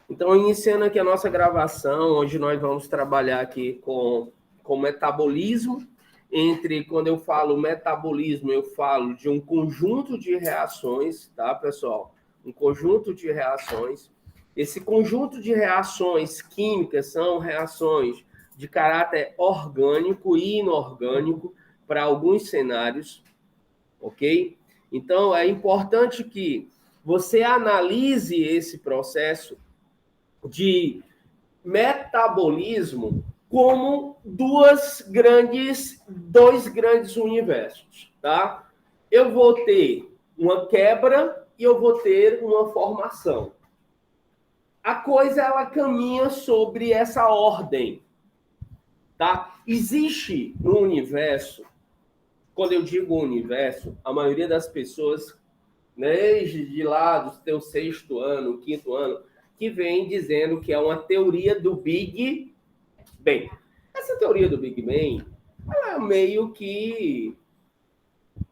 Então, iniciando aqui a nossa gravação, hoje nós vamos trabalhar aqui com metabolismo. Quando eu falo metabolismo, eu falo de um conjunto de reações, tá, pessoal? Um conjunto de reações. Esse conjunto de reações químicas são reações de caráter orgânico e inorgânico para alguns cenários, ok? Então, é importante que você analise esse processo de metabolismo como dois grandes universos, tá? Eu vou ter uma quebra e eu vou ter uma formação. A coisa, ela caminha sobre essa ordem, tá? Existe no universo, quando eu digo universo, a maioria das pessoas, desde lá do teu sexto ano, quinto ano, que vem dizendo que é uma teoria do Big Bang. Essa teoria do Big Bang, ela é meio que,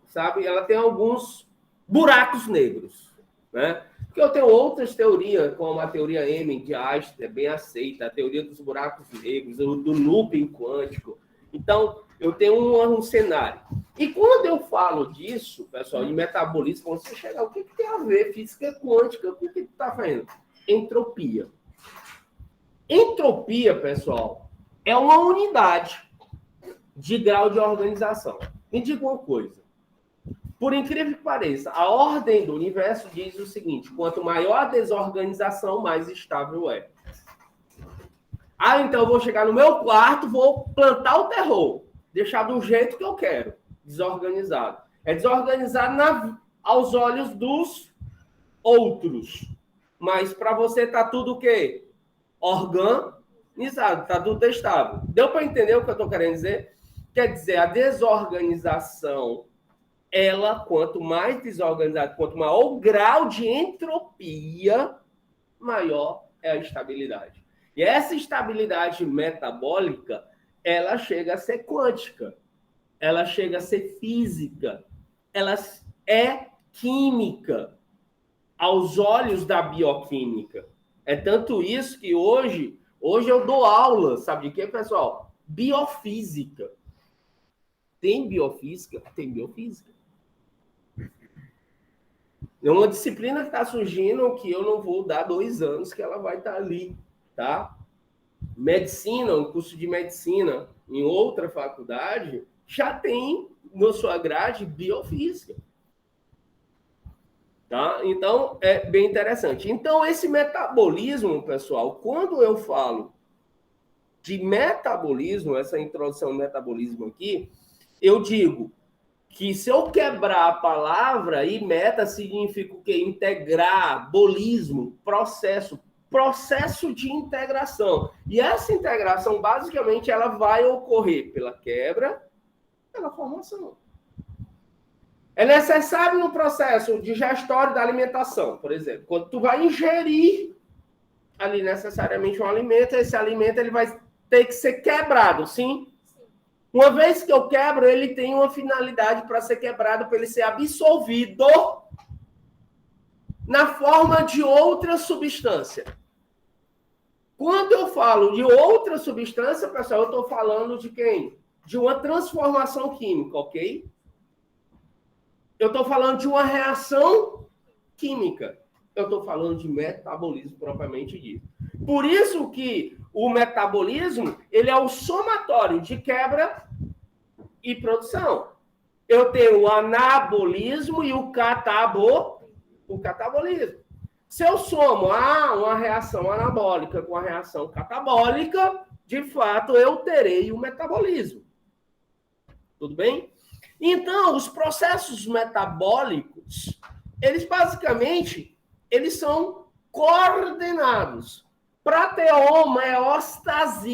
sabe, ela tem alguns buracos negros, né? Porque eu tenho outras teorias, como a teoria M de Einstein, é bem aceita, a teoria dos buracos negros, do looping quântico. Então, eu tenho um cenário. E quando eu falo disso, pessoal, de metabolismo, quando você chegar, o que tem a ver física quântica com o que está fazendo? Entropia. Entropia, pessoal, é uma unidade de grau de organização. Me diga uma coisa. Por incrível que pareça, a ordem do universo diz o seguinte: quanto maior a desorganização, mais estável é. Ah, então eu vou chegar no meu quarto, vou plantar o terror, deixar do jeito que eu quero, desorganizado. É desorganizado aos olhos dos outros. Mas para você tá tudo o quê? Organizado, tá tudo estável. Deu para entender o que eu estou querendo dizer? Quer dizer, a desorganização, ela, quanto mais desorganizada, quanto maior o grau de entropia, maior é a estabilidade. E essa estabilidade metabólica, ela chega a ser quântica, ela chega a ser física, ela é química aos olhos da bioquímica. É tanto isso que hoje eu dou aula, sabe de quê, pessoal? Biofísica. Tem biofísica? Tem biofísica. É uma disciplina que está surgindo que eu não vou dar 2 anos que ela vai estar ali, tá? Medicina, um curso de medicina em outra faculdade, já tem na sua grade biofísica. Tá? Então, é bem interessante. Então, esse metabolismo, pessoal, quando eu falo de metabolismo, essa introdução ao metabolismo aqui, eu digo que se eu quebrar a palavra, e meta significa o quê? Integrar, bolismo, processo de integração. E essa integração, basicamente, ela vai ocorrer pela quebra, pela formação. É necessário no processo digestório da alimentação, por exemplo. Quando tu vai ingerir ali necessariamente um alimento, esse alimento ele vai ter que ser quebrado, sim? Uma vez que eu quebro, ele tem uma finalidade para ser quebrado, para ele ser absorvido na forma de outra substância. Quando eu falo de outra substância, pessoal, eu estou falando de quem? De uma transformação química, ok? Eu estou falando de uma reação química. Eu estou falando de metabolismo propriamente dito. Por isso que o metabolismo ele é o somatório de quebra e produção. Eu tenho o anabolismo e o catabolismo. Se eu somo uma reação anabólica com a reação catabólica, de fato eu terei o metabolismo. Tudo bem? Então, os processos metabólicos, eles basicamente, eles são coordenados para ter homeostasia.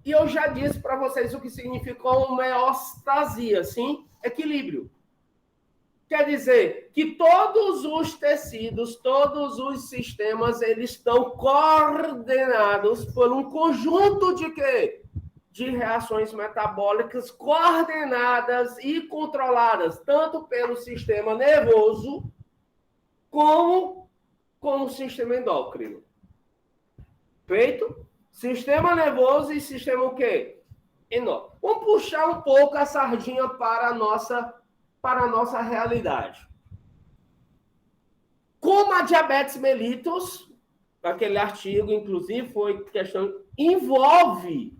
E eu já disse para vocês o que significa homeostasia, sim? Equilíbrio. Quer dizer que todos os tecidos, todos os sistemas, eles estão coordenados por um conjunto de quê? De reações metabólicas coordenadas e controladas tanto pelo sistema nervoso como o sistema endócrino. Feito? Sistema nervoso e sistema o quê? Endócrino. Vamos puxar um pouco a sardinha para a nossa realidade. Como a diabetes mellitus, aquele artigo, inclusive, foi questão, envolve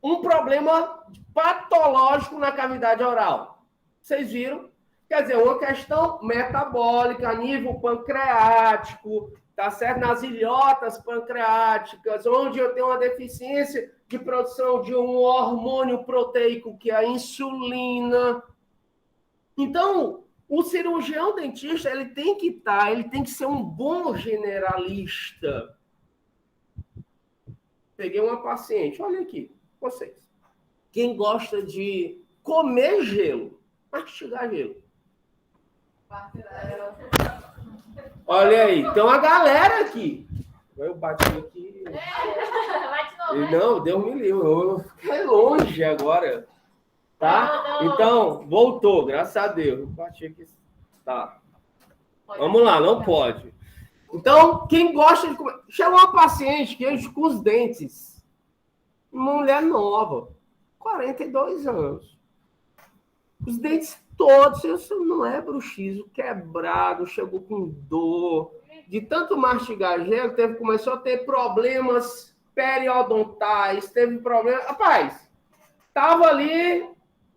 um problema patológico na cavidade oral. Vocês viram? Quer dizer, uma questão metabólica a nível pancreático, tá certo? Nas ilhotas pancreáticas, onde eu tenho uma deficiência de produção de um hormônio proteico, que é a insulina. Então, o cirurgião dentista, ele tem que ser um bom generalista. Peguei uma paciente, olha aqui, vocês. Quem gosta de comer gelo, mastigar gelo? Olha aí, tem uma galera aqui. Eu bati aqui. Não, Deus me livre. Eu fiquei longe agora. Tá? Então, voltou, graças a Deus. Eu bati aqui. Tá. Vamos lá, não pode. Então, quem gosta de comer. Chegou uma paciente que com os dentes. Mulher nova, 42 anos. Os dentes todos, isso não é bruxismo, quebrado, chegou com dor. De tanto mastigar gelo, começou a ter problemas periodontais, teve problemas. Rapaz, tava ali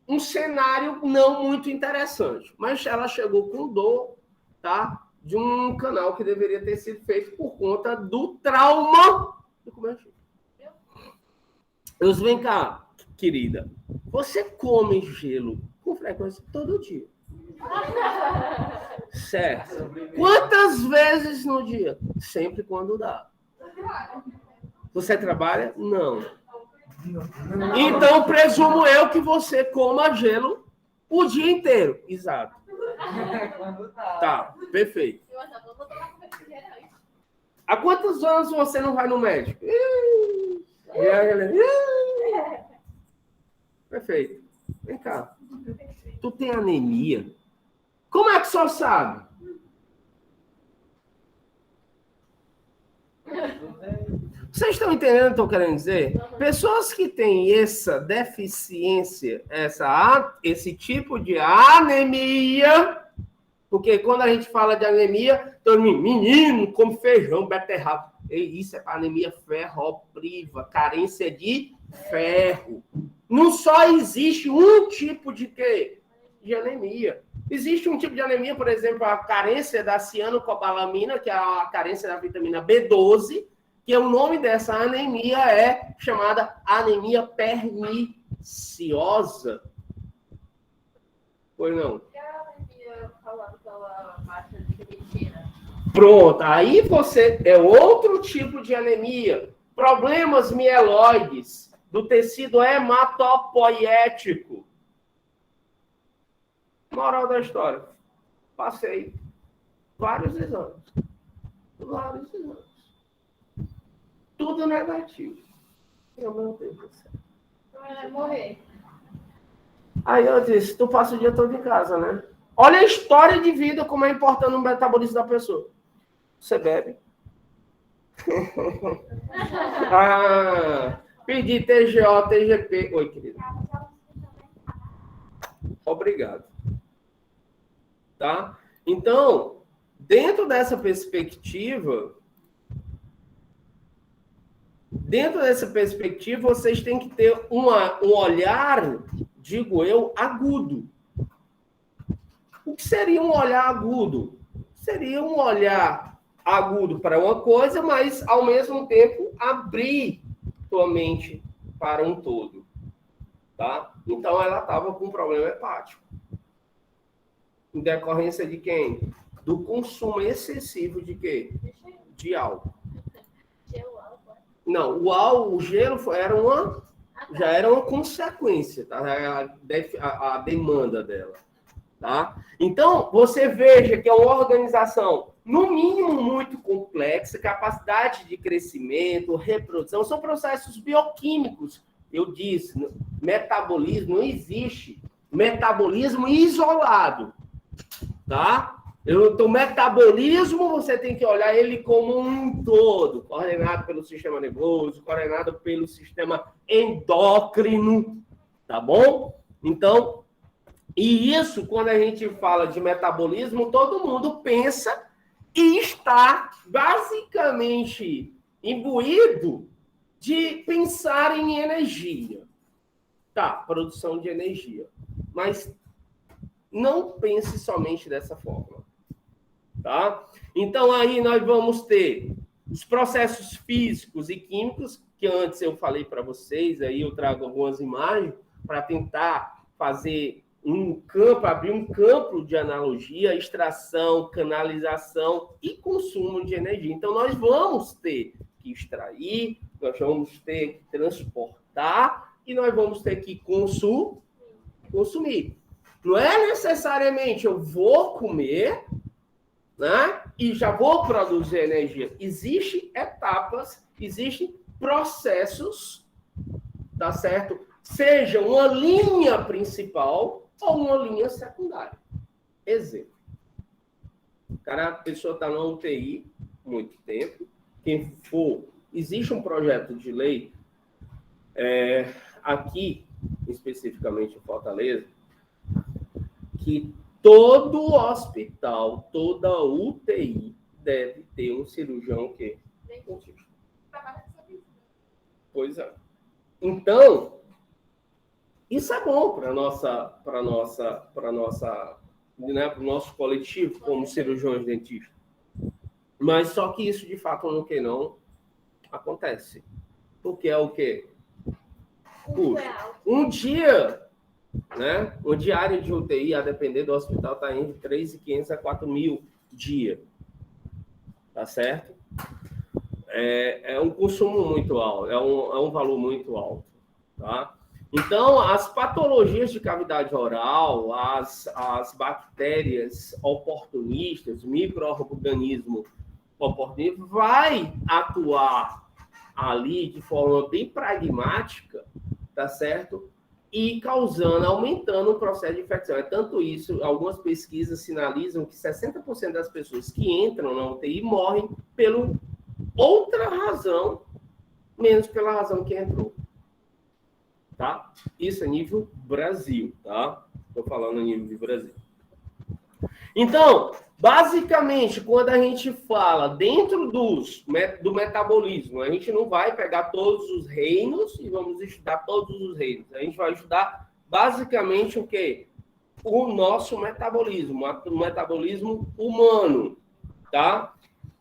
um cenário não muito interessante. Mas ela chegou com dor, tá? De um canal que deveria ter sido feito por conta do trauma do comer gelo. Vem cá, querida. Você come gelo com frequência todo dia? Certo. Quantas vezes no dia? Sempre quando dá. Você trabalha? Não. Então, presumo eu que você coma gelo o dia inteiro. Exato. Tá, perfeito. Há quantos anos você não vai no médico? Perfeito. Vem cá. Tu tem anemia? Como é que o senhor sabe? Vocês estão entendendo o que eu estou querendo dizer? Pessoas que têm essa deficiência, esse tipo de anemia, porque quando a gente fala de anemia, todo mundo, menino, come feijão, beterraba. Isso é para anemia ferropriva, carência de ferro. Não só existe um tipo de quê? De anemia. Existe um tipo de anemia, por exemplo, a carência da cianocobalamina, que é a carência da vitamina B12, que o nome dessa anemia é chamada anemia perniciosa. Pois não? Que é a anemia falada pela marca de creatina. Pronto, aí você é outro tipo de anemia. Problemas mieloides do tecido hematopoiético. Moral da história. Passei vários exames. Tudo negativo. Meu Deus do céu. Vai morrer. Aí eu disse, tu passa o dia todo em casa, né? Olha a história de vida, como é importante no metabolismo da pessoa. Você bebe. Pedi TGO, TGP. Oi, querida. Obrigado. Tá? Então, dentro dessa perspectiva, vocês têm que ter um olhar, digo eu, agudo. O que seria um olhar agudo? Seria um olhar agudo para uma coisa, mas, ao mesmo tempo, abrir tua mente para um todo. Tá? Então, ela estava com um problema hepático. Em decorrência de quem? Do consumo excessivo de quê? De álcool. Não, o gelo já era uma consequência, tá? A demanda dela. Tá? Então, você veja que é uma organização, no mínimo, muito complexa, capacidade de crescimento, reprodução, são processos bioquímicos. Eu disse, metabolismo, não existe metabolismo isolado. Tá? O metabolismo, você tem que olhar ele como um todo, coordenado pelo sistema nervoso, coordenado pelo sistema endócrino, tá bom? Então, e isso, quando a gente fala de metabolismo, todo mundo pensa e está basicamente imbuído de pensar em energia. Tá, produção de energia. Mas não pense somente dessa forma. Tá? Então, aí nós vamos ter os processos físicos e químicos, que antes eu falei para vocês, aí eu trago algumas imagens para tentar fazer abrir um campo de analogia, extração, canalização e consumo de energia. Então, nós vamos ter que extrair, nós vamos ter que transportar e nós vamos ter que consumir. Não é necessariamente eu vou comer, né? E já vou produzir energia. Existem etapas, existem processos, tá certo? Seja uma linha principal ou uma linha secundária. Exemplo. A pessoa está na UTI muito tempo. Quem for, existe um projeto de lei aqui, especificamente em Fortaleza, que todo hospital, toda UTI deve ter um cirurgião que... Pois é. Então, isso é bom para o nosso coletivo como cirurgiões dentistas. Mas só que isso, de fato, no que não acontece. Porque é o quê? Puxa, um dia... Né? O diário de UTI, a depender do hospital, está entre 3.500 a 4.000 dia. Tá certo? É um consumo muito alto, é um valor muito alto. Tá? Então, as patologias de cavidade oral, as bactérias oportunistas, micro-organismo oportunista, vai atuar ali de forma bem pragmática, tá certo? E aumentando o processo de infecção. É tanto isso, algumas pesquisas sinalizam que 60% das pessoas que entram na UTI morrem por outra razão, menos pela razão que entrou. Tá? Isso é nível Brasil, tá? Estou falando a nível de Brasil. Então, basicamente, quando a gente fala dentro do metabolismo, a gente não vai pegar todos os reinos e vamos estudar todos os reinos. A gente vai estudar basicamente o quê? O nosso metabolismo, o metabolismo humano, tá?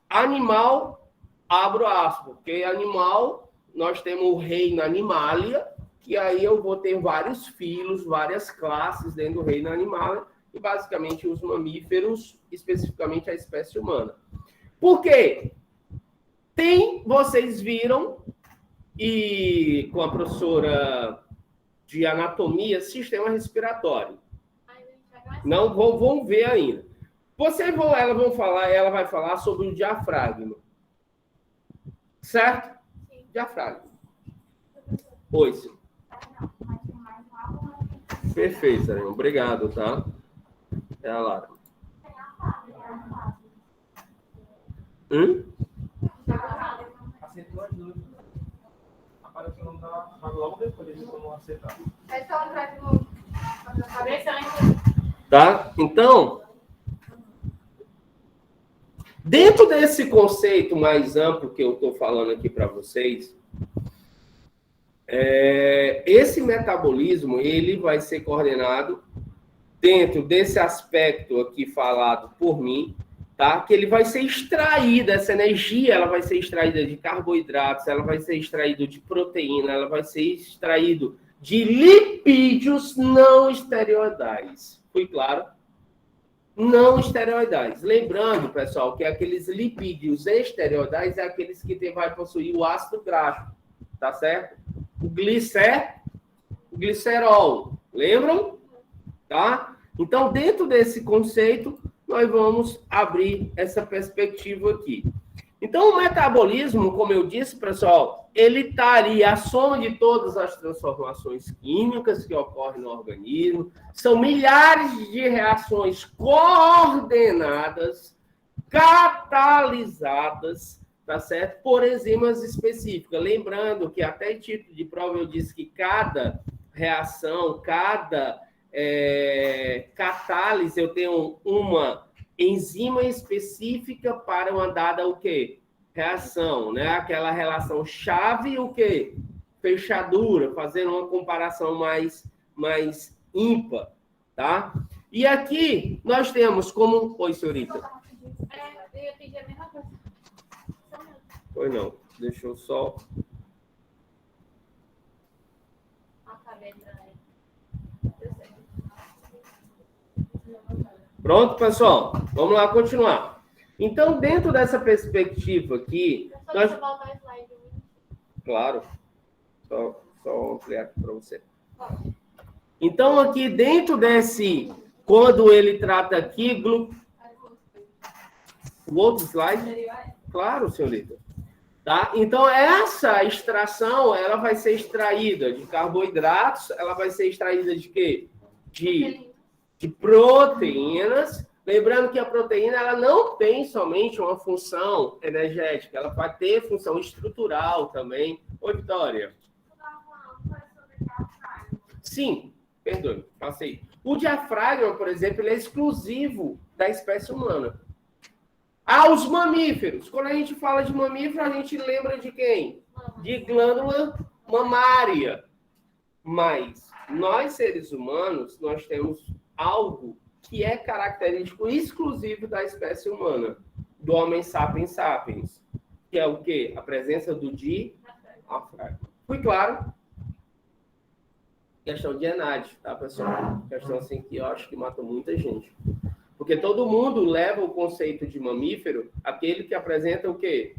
Animal, abro aspas, porque animal, nós temos o reino Animalia, que aí eu vou ter vários filos, várias classes dentro do reino Animalia, e basicamente os mamíferos, especificamente a espécie humana. Por quê? Vocês viram, e com a professora de anatomia, sistema respiratório. Não vão ver ainda. Ela vai falar sobre o diafragma. Certo? Sim. Diafragma. Pois. Perfeito, Sarah. Obrigado, tá? É a Lara. Acertou as duas. Apareceu o nome da logo depois de como acertar. É só entrar de novo. Tá? Então, dentro desse conceito mais amplo que eu estou falando aqui para vocês, esse metabolismo ele vai ser coordenado dentro desse aspecto aqui falado por mim, tá? Que ele vai ser extraído, essa energia, ela vai ser extraída de carboidratos, ela vai ser extraída de proteína, ela vai ser extraída de lipídios não esteroidais. Foi claro? Não esteroidais. Lembrando, pessoal, que aqueles lipídios esteroidais é aqueles que vai possuir o ácido graxo, tá certo? O glicerol. Lembram? Tá? Então, dentro desse conceito, nós vamos abrir essa perspectiva aqui. Então, o metabolismo, como eu disse, pessoal, ele está ali, a soma de todas as transformações químicas que ocorrem no organismo, são milhares de reações coordenadas, catalisadas, tá certo? Por enzimas específicas. Lembrando que até em título de prova eu disse que cada reação, cada catálise, eu tenho uma enzima específica para uma dada o quê? Reação, né? Aquela relação chave o quê? Fechadura, fazendo uma comparação mais ímpar, tá? E aqui nós temos como... Oi, senhorita. Eu ia pedir a mesma coisa. Pois não, deixa eu só... Acabei de... Pronto, pessoal? Vamos lá continuar. Então, dentro dessa perspectiva aqui... Deixa eu voltar o slide. Claro. Só ampliar aqui para você. Então, aqui dentro desse... Quando ele trata aqui... O outro slide? Claro, senhorita. Tá? Então, essa extração, ela vai ser extraída de carboidratos, ela vai ser extraída de quê? De proteínas. Lembrando que a proteína ela não tem somente uma função energética, ela vai ter função estrutural também. Oi, Vitória. Sim, perdoe, passei. O diafragma, por exemplo, ele é exclusivo da espécie humana. Os mamíferos. Quando a gente fala de mamífero, a gente lembra de quem? De glândula mamária. Mas nós, seres humanos, nós temos algo que é característico exclusivo da espécie humana, do Homo sapiens sapiens, que é o quê? A presença do diafragma. Fui claro? Questão de ENAD, tá, pessoal? Questão assim que eu acho que mata muita gente. Porque todo mundo leva o conceito de mamífero, aquele que apresenta o quê?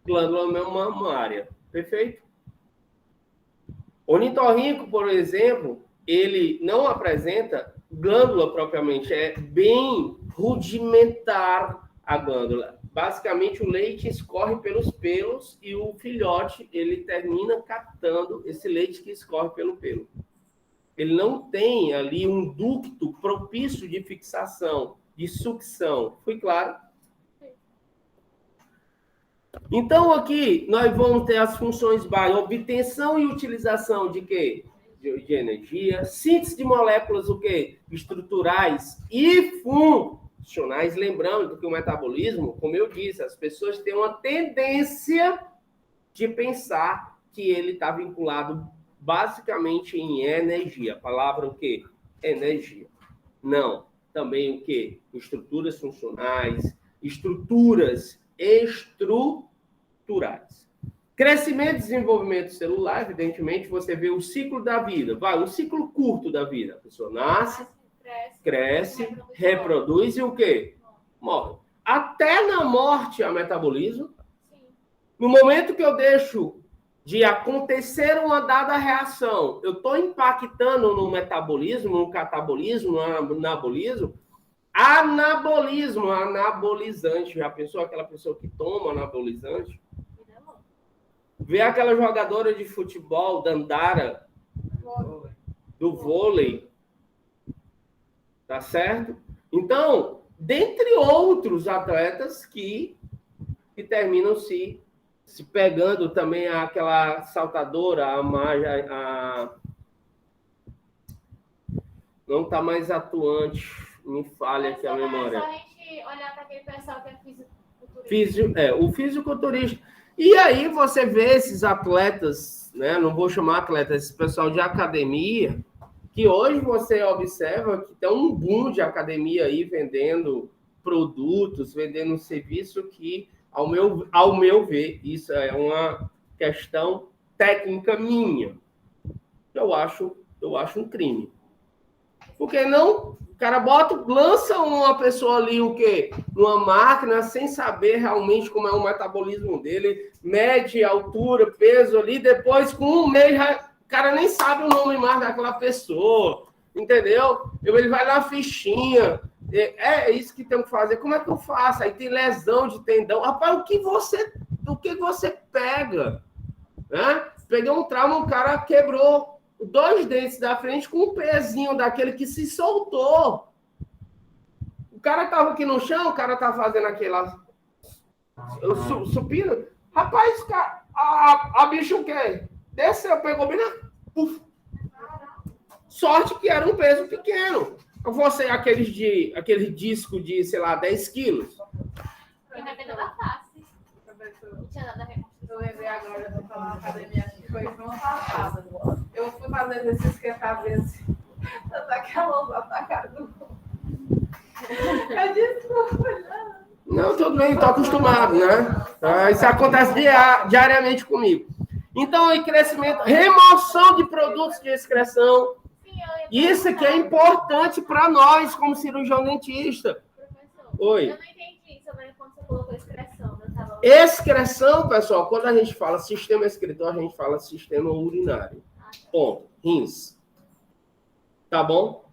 Glândula mamária. Perfeito? Ornitorrinco, por exemplo, ele não apresenta glândula propriamente, é bem rudimentar a glândula. Basicamente, o leite escorre pelos pelos e o filhote, ele termina captando esse leite que escorre pelo pelo. Ele não tem ali um ducto propício de fixação, de sucção. Foi claro? Então, aqui, nós vamos ter as funções básicas, obtenção e utilização de quê? De energia, síntese de moléculas, o quê? Estruturais e funcionais. Lembrando que o metabolismo, como eu disse, as pessoas têm uma tendência de pensar que ele está vinculado basicamente em energia. A palavra o quê? Energia. Não. Também o quê? Estruturas funcionais, estruturas estruturais. Crescimento e desenvolvimento celular, evidentemente, você vê o ciclo da vida. Vai, o ciclo curto da vida. A pessoa nasce, cresce, reproduz e o quê? Morre. Até na morte há metabolismo. No momento que eu deixo de acontecer uma dada reação, eu estou impactando no metabolismo, no catabolismo, no anabolismo. Anabolismo, anabolizante. Já pensou aquela pessoa que toma anabolizante? Vê aquela jogadora de futebol, Dandara, do vôlei. Tá certo? Então, dentre outros atletas que terminam se pegando também aquela saltadora, não está mais atuante, me falha aqui a memória. É só a gente olhar para aquele pessoal que é fisiculturista. O fisiculturista. E aí você vê esses atletas, né? Não vou chamar atletas, esse pessoal de academia, que hoje você observa que tem um boom de academia aí vendendo produtos, vendendo um serviço que, ao meu ver, isso é uma questão técnica minha. Eu acho um crime. Porque não, o cara lança uma pessoa ali, o quê? Numa máquina, sem saber realmente como é o metabolismo dele, mede altura, peso ali, depois, com um mês, o cara nem sabe o nome mais daquela pessoa, entendeu? Ele vai na fichinha, É isso que temos que fazer. Como é que eu faço? Aí tem lesão de tendão. Rapaz, o que você pega? Né? Peguei um trauma, um cara quebrou 2 dentes da frente com um pezinho daquele que se soltou. O cara tava aqui no chão, o cara tava fazendo aquela supino. Rapaz, a bicho o quê? Desceu, pegou bem na... Uf. Sorte que era um peso pequeno. Você, aquele disco de, sei lá, 10 quilos. Arrebenta da face. Não tinha nada a reconstrução. Eu lembrei agora de falar na academia, acho que foi semana passada. Eu fui fazer exercício que a cabeça daquela atacada do eu desculpa. Não, tudo bem, estou acostumado, né? Isso acontece diariamente comigo. Então, aí, crescimento, remoção de produtos de excreção. Isso aqui é importante para nós, como cirurgião dentista. Professor, Oi. eu não entendi sobre quando você colocou excreção. Excreção, pessoal, quando a gente fala sistema excretor, a gente fala sistema urinário. Ponto. Rins. Tá bom?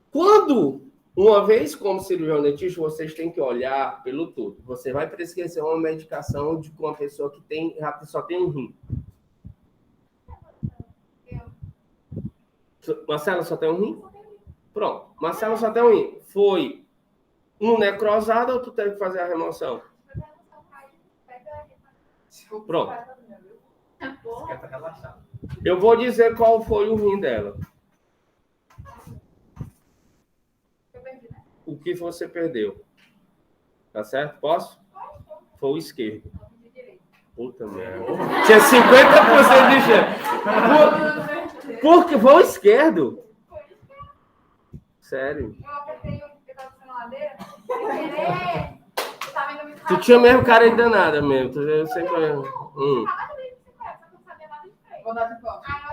Quando, uma vez como cirurgião dentista, vocês têm que olhar pelo todo. Você vai prescrever uma medicação de uma pessoa que só tem um rim. Marcela só tem um rim? Pronto. Marcela só tem um rim. Foi um necrosado ou tu teve que fazer a remoção? Pronto. Eu vou dizer qual foi o rim dela. O que você perdeu? Tá certo? Posso? Foi o esquerdo. Puta merda. Tinha 50% de chance. Porque foi o esquerdo? Sério? Eu apertei o pedaço na ladeira. Tu tinha mesmo cara de danada mesmo. Eu sempre...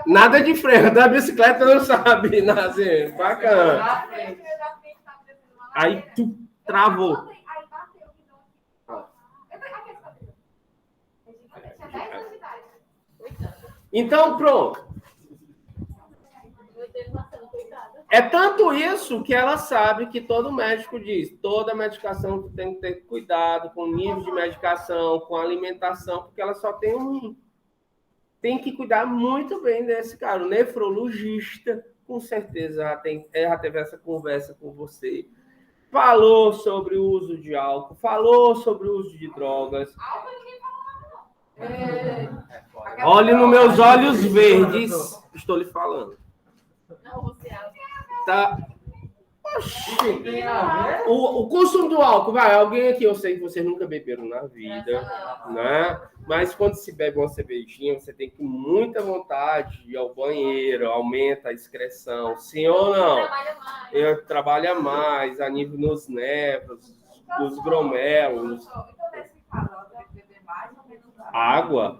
Nada de freio. Da bicicleta não sabe. Assim, bacana. Aí tu travou. Então, pronto. É tanto isso que ela sabe que todo médico diz. Toda medicação tu tem que ter cuidado com o nível de medicação, com a alimentação, porque ela só tem um rim. Tem que cuidar muito bem desse cara. O nefrologista, com certeza, já teve essa conversa com você. Falou sobre o uso de álcool, falou sobre o uso de drogas. Olhe nos meus olhos verdes, estou lhe falando. Tá. Oxi. O consumo do álcool, vai, alguém aqui, eu sei que vocês nunca beberam na vida, né? Mas quando se bebe uma cervejinha, você tem que muita vontade de ir ao banheiro, aumenta a excreção, sim ou não? Trabalha mais a nível nos nervos, dos gromelos. Água.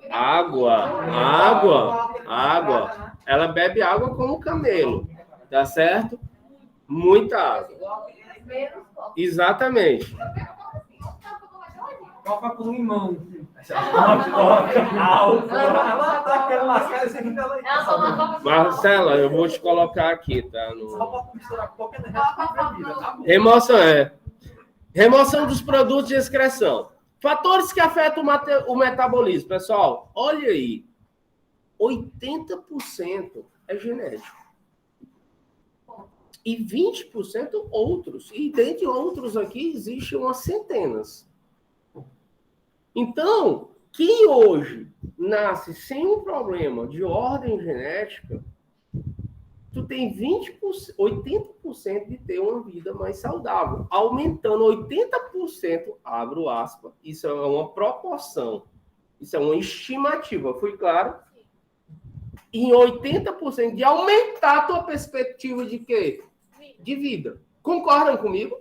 Ela bebe água como camelo, tá certo? Muita água. Exatamente. Copa com limão. Marcela, eu vou te colocar aqui, tá? Só para misturar qualquer bebida. Remoção dos produtos de excreção. Fatores que afetam o metabolismo, pessoal. Olha aí. 80% é genético. E 20% outros. E dentre outros aqui, existem umas centenas. Então, quem hoje nasce sem um problema de ordem genética, tu tem 80% de ter uma vida mais saudável. Aumentando 80%, abro aspas, isso é uma proporção. Isso é uma estimativa, foi claro? Em 80% de aumentar a tua perspectiva de quê? De vida. Concordam comigo?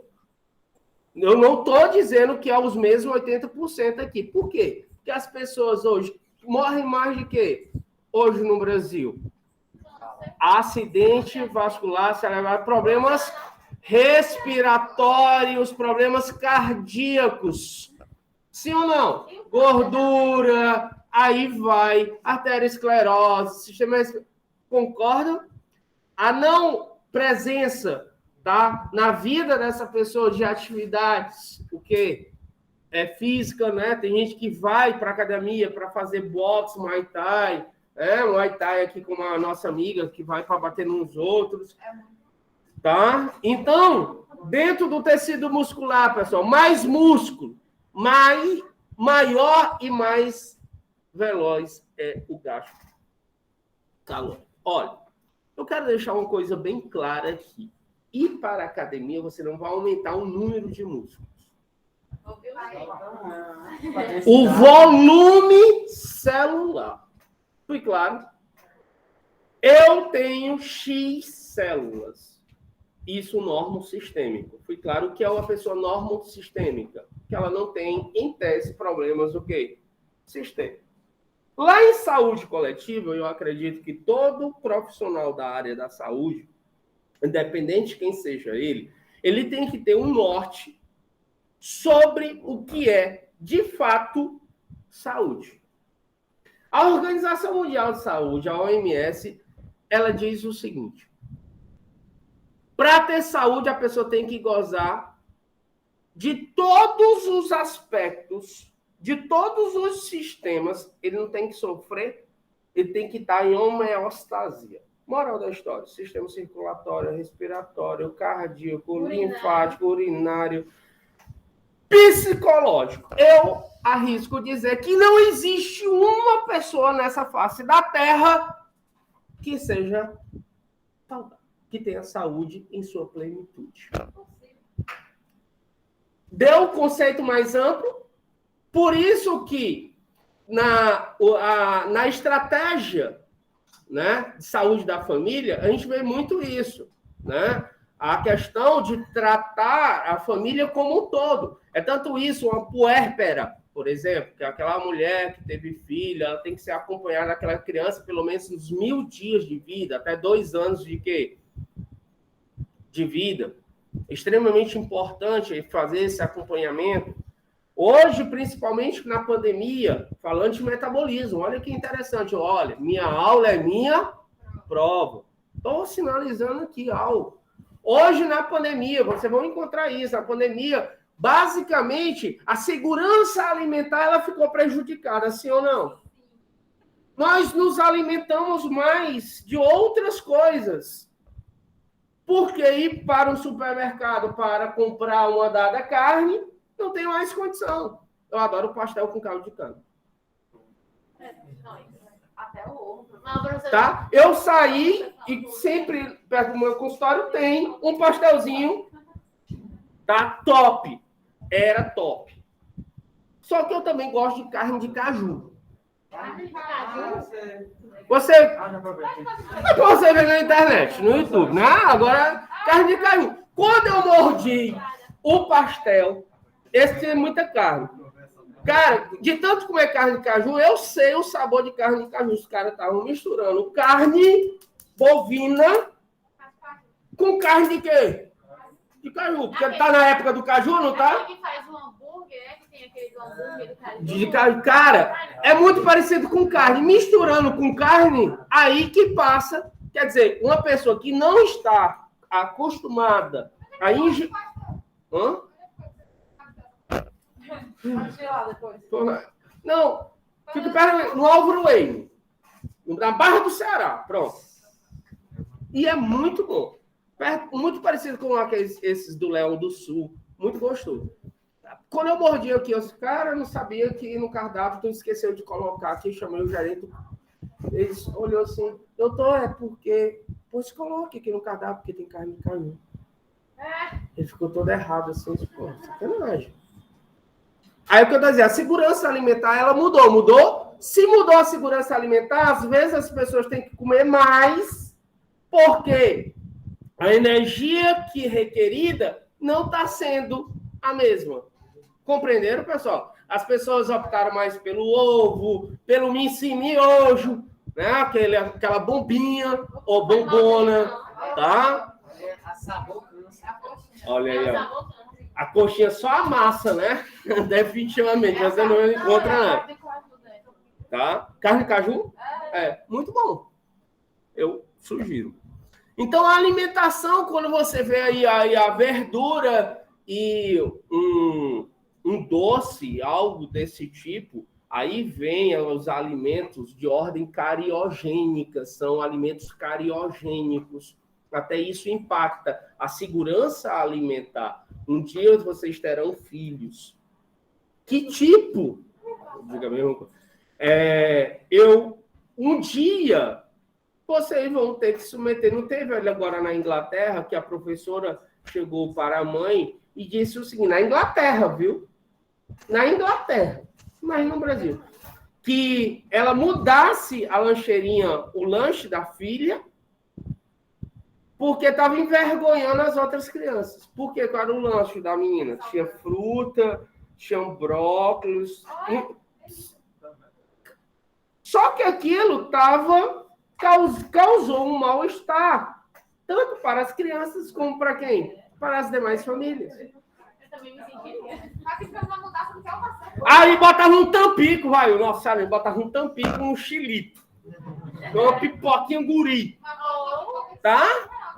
Eu não estou dizendo que é os mesmos 80% aqui. Por quê? Porque as pessoas hoje morrem mais de quê? Hoje no Brasil. Acidente vascular cerebral, problemas respiratórios, problemas cardíacos. Sim ou não? Gordura, aí vai, arteriosclerose, sistema... Concordam? A não presença tá? Na vida dessa pessoa de atividades, o quê? Física, né? Tem gente que vai para academia para fazer boxe, Muay Thai, Muay Thai aqui com uma nossa amiga que vai para bater nos outros, tá? Então, dentro do tecido muscular, pessoal, mais músculo, maior e mais veloz é o gasto calórico. Olha, eu quero deixar uma coisa bem clara aqui. Ir para a academia, você não vai aumentar o número de músculos. O volume celular. Fui claro? Eu tenho X células. Isso normosistêmico. Fui claro que é uma pessoa normosistêmica. Que ela não tem, em tese, problemas, o quê? Sistêmico. Lá em saúde coletiva, eu acredito que todo profissional da área da saúde, independente de quem seja ele tem que ter um norte sobre o que é, de fato, saúde. A Organização Mundial de Saúde, a OMS, ela diz o seguinte: para ter saúde, a pessoa tem que gozar de todos os aspectos, de todos os sistemas. Ele não tem que sofrer, ele tem que estar em homeostasia. Moral da história: sistema circulatório, respiratório, cardíaco, linfático, urinário, psicológico. Eu arrisco dizer que não existe uma pessoa nessa face da Terra que seja saudável, que tenha saúde em sua plenitude. Deu um conceito mais amplo? Por isso que na estratégia, né, de saúde da família, a gente vê muito isso, né? A questão de tratar a família como um todo. É tanto isso, uma puérpera, por exemplo, que é aquela mulher que teve filha, ela tem que ser acompanhada daquela criança pelo menos uns 1000 dias de vida, até 2 anos de quê? De vida. Extremamente importante fazer esse acompanhamento. Hoje, principalmente na pandemia, falando de metabolismo, olha que interessante. Olha, minha aula é minha prova. Estou sinalizando aqui algo. Hoje, na pandemia, vocês vão encontrar isso. Na pandemia, basicamente, a segurança alimentar ela ficou prejudicada, sim ou não? Nós nos alimentamos mais de outras coisas. Porque ir para um supermercado para comprar uma dada carne, não tem mais condição. Eu adoro pastel com caldo de cana. Até o ovo. Tá? Eu saí e sempre, perto do meu consultório, tem um pastelzinho, tá? Top. Era top. Só que eu também gosto de carne de caju. Carne de caju? Você vê na internet, no YouTube, né? Agora, carne de caju. Quando eu mordi o pastel, esse tinha muita carne. Cara, de tanto comer carne de caju, eu sei o sabor de carne de caju. Os caras estavam misturando carne bovina com carne de quê? De caju. Porque tá na época do caju, não tá? Aquele que faz um hambúrguer, né? Que tem aquele do hambúrguer do caju. De caju. Cara, é muito parecido com carne. Misturando com carne, aí que passa. Quer dizer, uma pessoa que não está acostumada a ingerir... Hã? Não, fica perto no Álvaro Wayne, na Barra do Ceará, pronto. E é muito bom. Muito parecido com esses do Leão do Sul. Muito gostoso. Quando eu mordi aqui, eu disse, cara, eu não sabia que no cardápio tu esqueceu de colocar aqui, chamei o gerente. Ele olhou assim, doutor, porque... Pois coloque aqui no cardápio, porque tem carne de caju. Ele ficou todo errado assim, pô, sacanagem. Aí o que eu tô dizendo, a segurança alimentar, ela mudou. Se mudou a segurança alimentar, às vezes as pessoas têm que comer mais, porque a energia que é requerida não está sendo a mesma. Compreenderam, pessoal? As pessoas optaram mais pelo ovo, pelo miojo, né? Aquela bombinha ou bombona, tá? Olha aí, ó. A coxinha só a massa, né? Definitivamente, você não encontra, não. Tá? Carne de caju? É, muito bom. Eu sugiro. Então, a alimentação, quando você vê aí a verdura e um doce, algo desse tipo, aí vem os alimentos de ordem cariogênica, são alimentos cariogênicos. Até isso impacta a segurança alimentar. Um dia vocês terão filhos. Que tipo? Diga mesmo. Um dia vocês vão ter que submeter. Não teve agora na Inglaterra que a professora chegou para a mãe e disse o seguinte, na Inglaterra, viu? Na Inglaterra, mas no Brasil, que ela mudasse a lancheirinha, o lanche da filha, porque estava envergonhando as outras crianças. Porque qual era o lanche da menina? Tinha fruta, tinha brócolis. Só que aquilo causou um mal-estar, tanto para as crianças como para quem? Para as demais famílias. Também me sentiria. Aqui fez uma mudança do que eu passei. Aí botava um tampico, vai, o nosso sabe, botava um tampico, um chilito. Uma pipoquinha guri. Tá?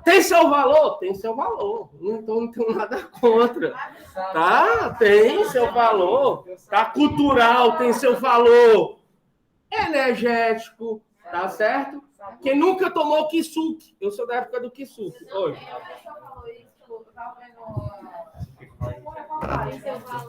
Tem seu valor? Tem seu valor. Não tenho nada contra. Tá? Tem seu valor. Tá? Cultural, tem seu valor. Energético, tá certo? Quem nunca tomou kisuke? Eu sou da época do kisuke. Hoje. A diferença das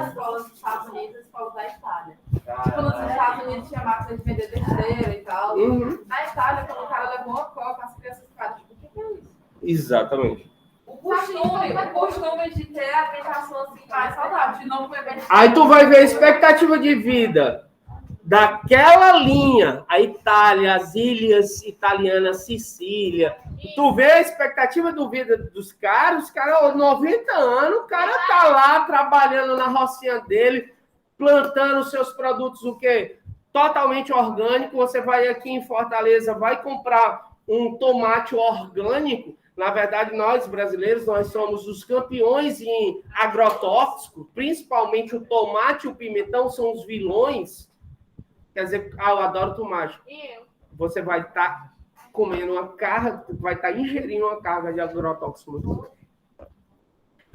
escolas dos Estados Unidos e as escolas da Itália. Tipo, nos Estados Unidos tinha máquina de vender besteira e tal. Na Itália, quando o cara levou uma coca, as crianças ficaram tipo, o que é isso? Exatamente. O costume de ter a alimentação assim mais saudável, de não comer besteira. Aí tu vai ver a expectativa de vida daquela linha, a Itália, as ilhas italianas, Sicília. Tu vê a expectativa de vida dos caras, os caras, 90 anos, o cara tá lá trabalhando na rocinha dele, plantando seus produtos, o quê? Totalmente orgânico. Você vai aqui em Fortaleza, vai comprar um tomate orgânico. Na verdade, nós brasileiros, nós somos os campeões em agrotóxico, principalmente o tomate e o pimentão são os vilões. Quer dizer, eu adoro tomate. Você vai estar comendo uma carga, vai estar ingerindo uma carga de agrotóxico muito grande.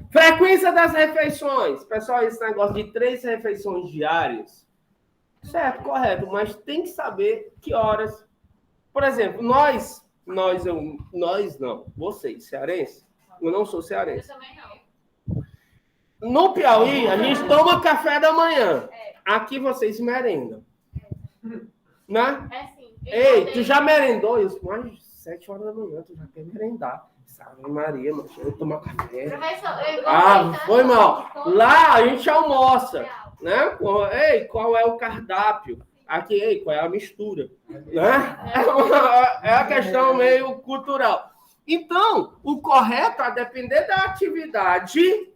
Frequência das refeições. Pessoal, esse negócio de 3 refeições diárias, certo, correto, mas tem que saber que horas. Por exemplo, nós não, vocês, cearenses, eu não sou cearense. Eu também não. No Piauí, a gente toma café da manhã. Aqui vocês merendam. Né? É sim. Ei, tu já merendou isso? Mais de 7 horas da manhã, tu já quer merendar. Sabe, Maria, mano, eu tomar café. Foi mal. Lá a gente almoça, né? Ei, qual é o cardápio? Aqui, ei, qual é a mistura? Né? É a questão meio cultural. Então, o correto, a depender da atividade,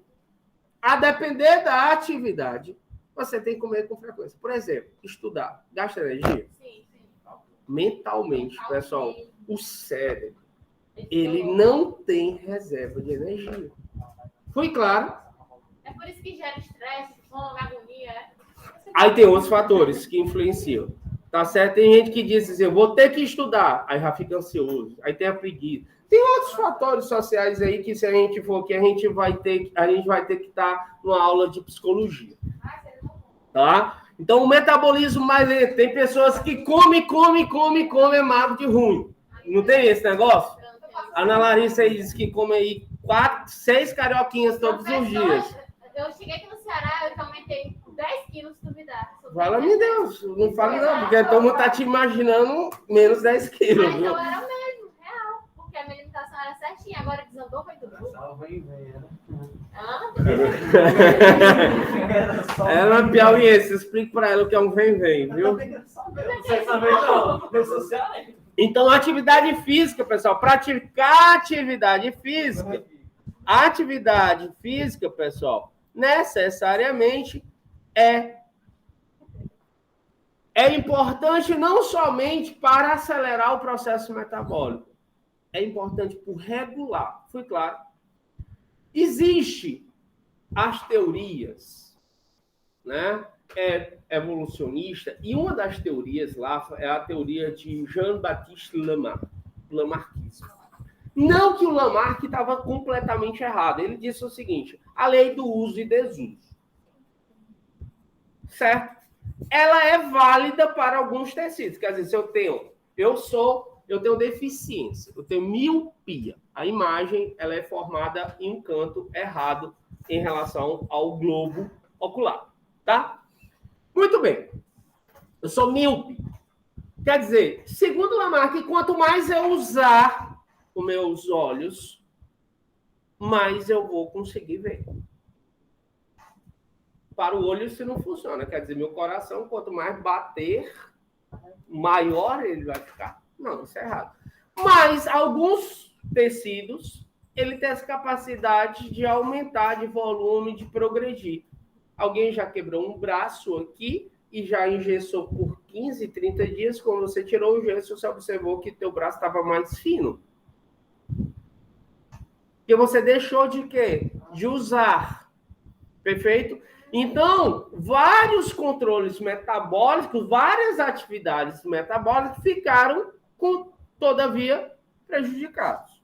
você tem que comer com frequência. Por exemplo, estudar. Gasta energia? Sim. Mentalmente, pessoal, o cérebro, ele não tem reserva de energia. Foi claro? É por isso que gera estresse, fome, agonia. Aí tem outros fatores que influenciam. Tá certo? Tem gente que diz assim, eu vou ter que estudar. Aí já fica ansioso. Aí tem a preguiça. Tem outros fatores sociais aí que se a gente for aqui, a gente vai ter que estar numa aula de psicologia. Tá? Então, o metabolismo mais lento. Tem pessoas que come, é magro de ruim. Não tem esse negócio? A Ana Larissa aí diz que come aí 6 carioquinhas todos os dias. Eu cheguei aqui no Ceará, eu aumentei 10 quilos, se duvidar. Fala, meu Deus, não fala não, porque todo mundo tá te imaginando menos 10 quilos. Mas eu era mesmo, real. Porque a minha alimentação era certinha, agora desandou, foi tudo. Ela é piauiense, explica pra ela o que é um vem-vem, viu? Você também não, nem social. Então, atividade física, pessoal, praticar atividade física, pessoal, necessariamente é importante não somente para acelerar o processo metabólico, é importante por regular. Foi claro? Existe as teorias, né? Evolucionista, e uma das teorias lá é a teoria de Jean-Baptiste Lemaitre. lamarckismo. Não que o Lamarck estava completamente errado. Ele disse o seguinte, a lei do uso e desuso. Certo? Ela é válida para alguns tecidos. Quer dizer, se eu tenho deficiência, eu tenho miopia. A imagem ela é formada em um canto errado em relação ao globo ocular. Tá? Muito bem. Eu sou míope. Quer dizer, segundo Lamarck, quanto mais eu usar os meus olhos, mais eu vou conseguir ver. Para o olho isso não funciona. Quer dizer, meu coração, quanto mais bater, maior ele vai ficar. Não, isso é errado. Mas alguns tecidos, ele tem essa capacidade de aumentar de volume, de progredir. Alguém já quebrou um braço aqui e já engessou por 15, 30 dias. Quando você tirou o gesso, você observou que teu braço estava mais fino. Porque você deixou de quê? De usar. Perfeito? Então, vários controles metabólicos, várias atividades metabólicas ficaram, todavia, prejudicados.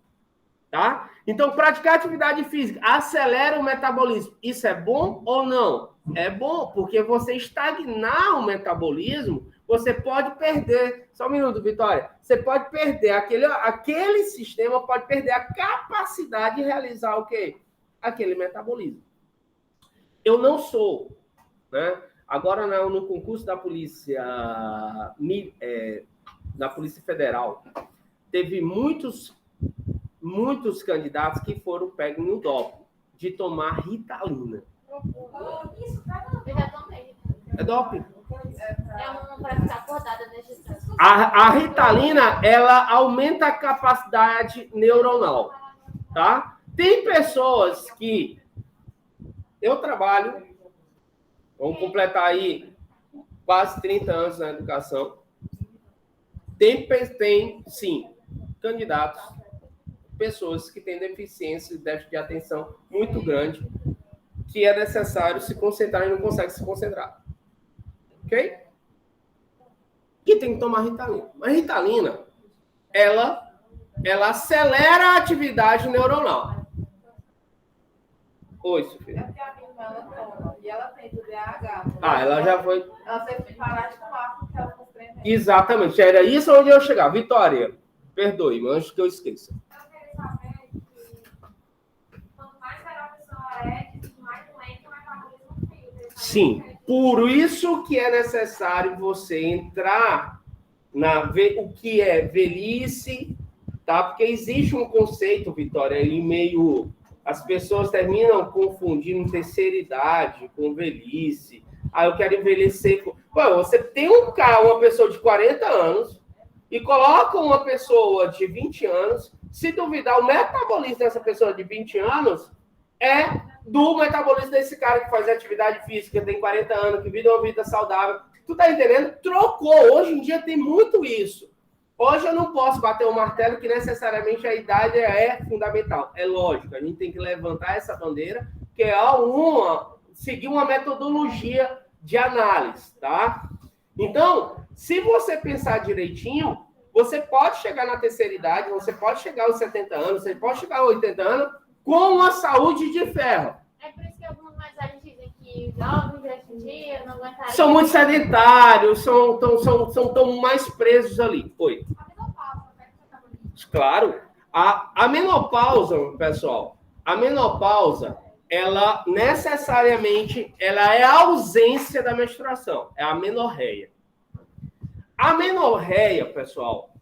Tá? Então, praticar atividade física acelera o metabolismo. Isso é bom ou não? É bom, porque você estagnar o metabolismo, você pode perder... Só um minuto, Vitória. Você pode perder aquele sistema, pode perder a capacidade de realizar o quê? Aquele metabolismo. Eu não sou, né? Agora no concurso da Polícia, na Polícia Federal, teve muitos candidatos que foram pegos no doping de tomar Ritalina. Isso, eu já tomei. É doping. É um para ficar acordada nesse instante. A Ritalina, ela aumenta a capacidade neuronal, tá? Tem pessoas que... Eu trabalho, vamos completar aí quase 30 anos na educação. Tem sim, candidatos, pessoas que têm deficiência, déficit de atenção muito grande, que é necessário se concentrar e não consegue se concentrar. Ok? Que tem que tomar Ritalina. Mas Ritalina, ela acelera a atividade neuronal. Oi, Sofia. É porque a minha irmã ela toma e ela tem TDAH. Ela já foi... Ela teve que parar de tomar porque ela ficou tremendo. Exatamente, era isso onde eu chegava. Vitória, perdoe-me, antes que eu esqueça. Eu queria saber que quanto mais velha a pessoa é, mais doente o metabolismo fica. Sim, por isso que é necessário você entrar o que é velhice, tá? Porque existe um conceito, Vitória, aí meio... As pessoas terminam confundindo terceira idade com velhice. Eu quero envelhecer. Pô, você tem uma pessoa de 40 anos e coloca uma pessoa de 20 anos. Se duvidar, o metabolismo dessa pessoa de 20 anos é do metabolismo desse cara que faz atividade física, tem 40 anos, que vive uma vida saudável. Tu tá entendendo? Trocou. Hoje em dia tem muito isso. Hoje eu não posso bater o martelo que necessariamente a idade é fundamental. É lógico, a gente tem que levantar essa bandeira, que é seguir uma metodologia de análise, tá? Então, se você pensar direitinho, você pode chegar na terceira idade, você pode chegar aos 70 anos, você pode chegar aos 80 anos com uma saúde de ferro. É por isso que alguns mais velhos dizem que jovens hoje em dia não aguentariam. São muito sedentários, tão mais presos ali. Oi. A menopausa, Claro. A menopausa, pessoal, ela necessariamente é a ausência da menstruação. É a menorreia. A menorreia, pessoal,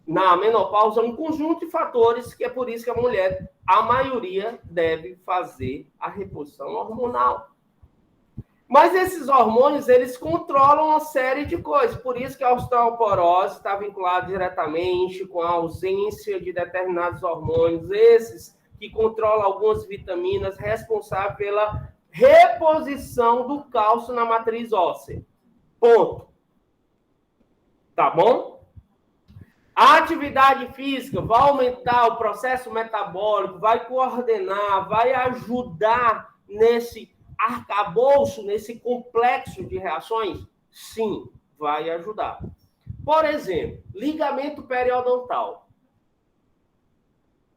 na menopausa é um conjunto de fatores que é por isso que a mulher, a maioria, deve fazer a reposição hormonal. Mas esses hormônios, eles controlam uma série de coisas. Por isso que a osteoporose está vinculada diretamente com a ausência de determinados hormônios, esses que controlam algumas vitaminas, responsáveis pela reposição do cálcio na matriz óssea. Ponto. Tá bom? A atividade física vai aumentar o processo metabólico, vai coordenar, vai ajudar nesse arcabouço, nesse complexo de reações? Sim, vai ajudar. Por exemplo, ligamento periodontal.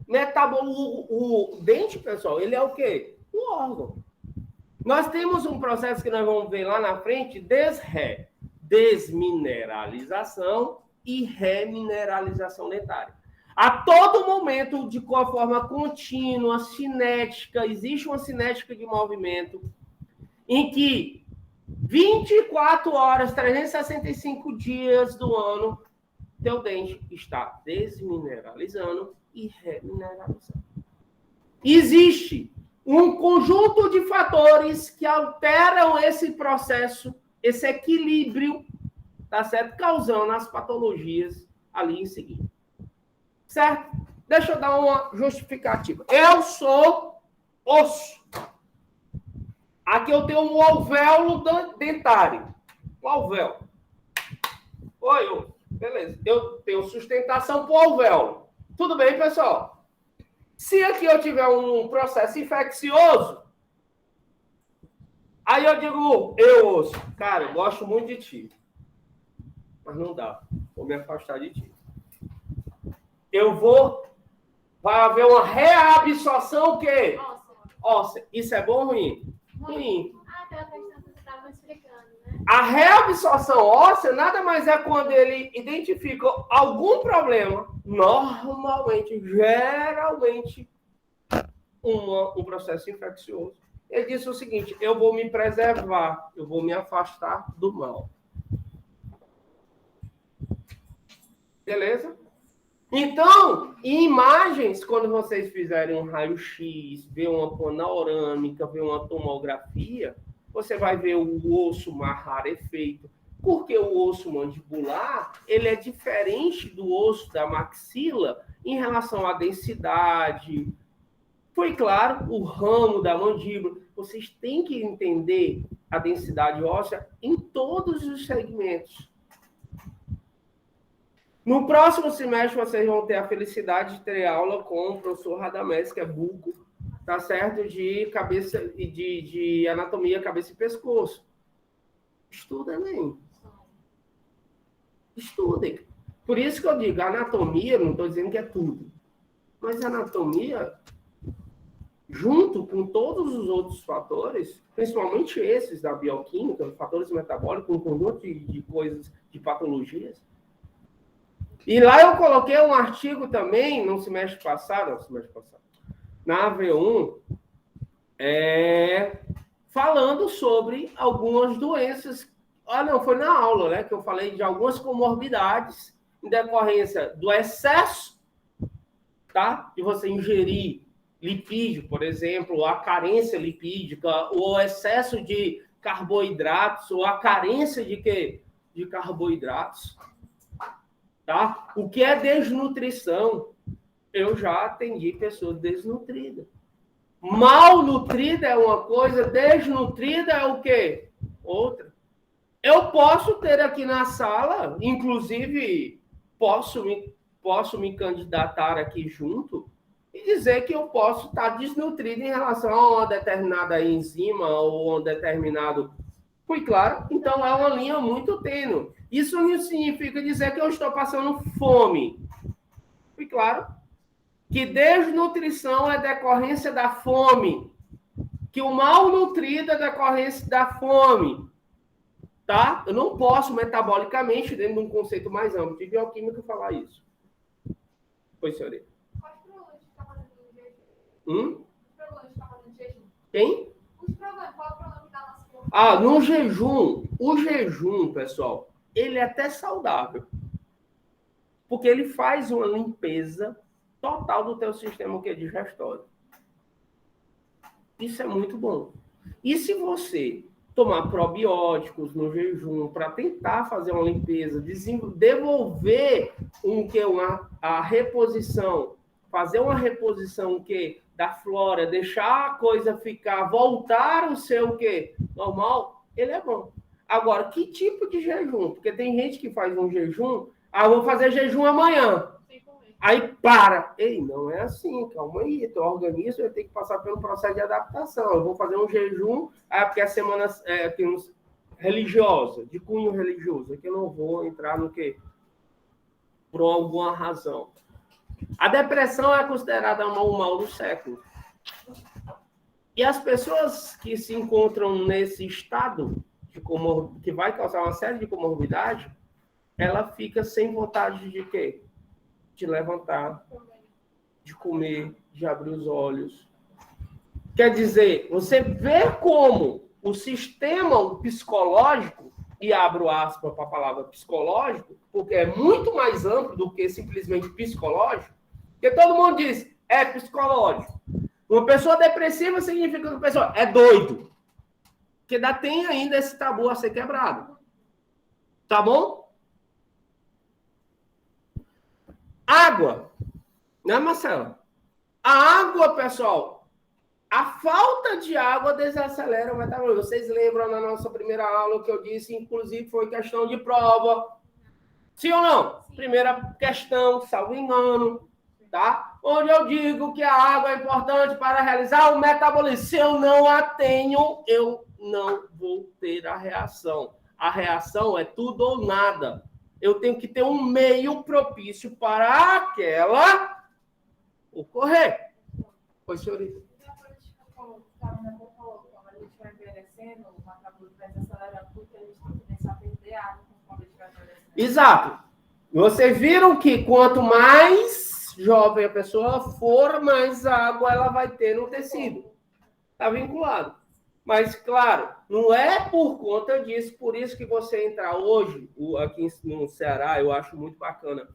O dente, pessoal, ele é o quê? O órgão. Nós temos um processo que nós vamos ver lá na frente, desmineralização e remineralização dentária. A todo momento, de qual forma contínua, cinética, existe uma cinética de movimento em que 24 horas, 365 dias do ano, teu dente está desmineralizando e remineralizando. Existe um conjunto de fatores que alteram esse processo, esse equilíbrio, tá certo? Causando as patologias ali em seguida. Certo? Deixa eu dar uma justificativa. Eu sou osso. Aqui eu tenho um alvéolo dentário. Um alvéolo. Oi, osso. Beleza. Eu tenho sustentação para o alvéolo. Tudo bem, pessoal? Se aqui eu tiver um processo infeccioso, aí eu digo, osso, cara, eu gosto muito de ti. Mas não dá. Vou me afastar de ti. Vai haver uma reabsorção o quê? Óssea. Isso é bom ou ruim? Ruim. Aquela questão que você estava explicando, né? A reabsorção óssea nada mais é quando ele identifica algum problema, normalmente, geralmente, um processo infeccioso. Ele disse o seguinte, eu vou me preservar, eu vou me afastar do mal. Beleza? Então, em imagens, quando vocês fizerem um raio-x, ver uma panorâmica, ver uma tomografia, você vai ver o osso mais rarefeito, porque o osso mandibular, ele é diferente do osso da maxila em relação à densidade. Foi claro, o ramo da mandíbula. Vocês têm que entender a densidade óssea em todos os segmentos. No próximo semestre, vocês vão ter a felicidade de ter aula com o professor Radamés, que é buco, tá certo? De cabeça e de anatomia, cabeça e pescoço. Estudem. Estudem. Por isso que eu digo, anatomia, não estou dizendo que é tudo, mas anatomia, junto com todos os outros fatores, principalmente esses da bioquímica, fatores metabólicos, um conjunto de coisas, de patologias. E lá eu coloquei um artigo também, no semestre passado, na AV1, falando sobre algumas doenças. Não, foi na aula, né? Que eu falei de algumas comorbidades em decorrência do excesso, tá? De você ingerir lipídio, por exemplo, a carência lipídica, ou o excesso de carboidratos, ou a carência de quê? De carboidratos. Tá? O que é desnutrição? Eu já atendi pessoas desnutridas. Malnutrida é uma coisa, desnutrida é o quê? Outra. Eu posso ter aqui na sala, inclusive, posso me candidatar aqui junto e dizer que eu posso estar desnutrido em relação a uma determinada enzima ou a um determinado... Foi claro? Então, é uma linha muito tênue. Isso não significa dizer que eu estou passando fome. Foi claro? Que desnutrição é decorrência da fome. Que o malnutrido é decorrência da fome. Tá? Eu não posso, metabolicamente, dentro de um conceito mais amplo de bioquímica, falar isso. Pois, senhorita. Quais problemas está fazendo no jejum? Os problemas está fazendo jejum? Quem? Os problemas. Qual é o problema que dá na sua? No jejum. O jejum, pessoal, ele é até saudável. Porque ele faz uma limpeza total do teu sistema digestório. Isso é muito bom. E se você tomar probióticos no jejum para tentar fazer uma limpeza, devolver a reposição, fazer uma reposição da flora, deixar a coisa voltar o seu normal, ele é bom. Agora, que tipo de jejum? Porque tem gente que faz um jejum, vou fazer jejum amanhã. Aí para. Ei, não é assim, calma aí. Teu organismo vai ter que passar pelo processo de adaptação. Eu vou fazer um jejum, porque a semana religiosa, de cunho religioso, aqui eu não vou entrar no por alguma razão. A depressão é considerada o mal do século. E as pessoas que se encontram nesse estado, que vai causar uma série de comorbidade, ela fica sem vontade de quê? De levantar, de comer, de abrir os olhos. Quer dizer, você vê como o sistema psicológico, e abro aspas para a palavra psicológico, porque é muito mais amplo do que simplesmente psicológico, porque todo mundo diz, é psicológico. Uma pessoa depressiva significa que a pessoa é doido. Porque ainda tem ainda esse tabu a ser quebrado. Tá bom? Água. Né, Marcelo? A água, pessoal, a falta de água desacelera o metabolismo. Vocês lembram na nossa primeira aula que eu disse, inclusive foi questão de prova. Sim ou não? Sim. Primeira questão, salvo engano. Tá? Onde eu digo que a água é importante para realizar o metabolismo. Se eu não a tenho, eu não vou ter a reação. A reação é tudo ou nada. Eu tenho que ter um meio propício para aquela ocorrer. Pois, senhorita. Quando a gente vai envelhecendo, o metabolismo vai desacelerando porque a gente tem que começar a perder água quando a gente vai envelhecendo. Exato. Vocês viram que quanto mais jovem a pessoa for, mais água ela vai ter no tecido. Está vinculado. Mas, claro, não é por conta disso, por isso que você entrar hoje, aqui no Ceará, eu acho muito bacana.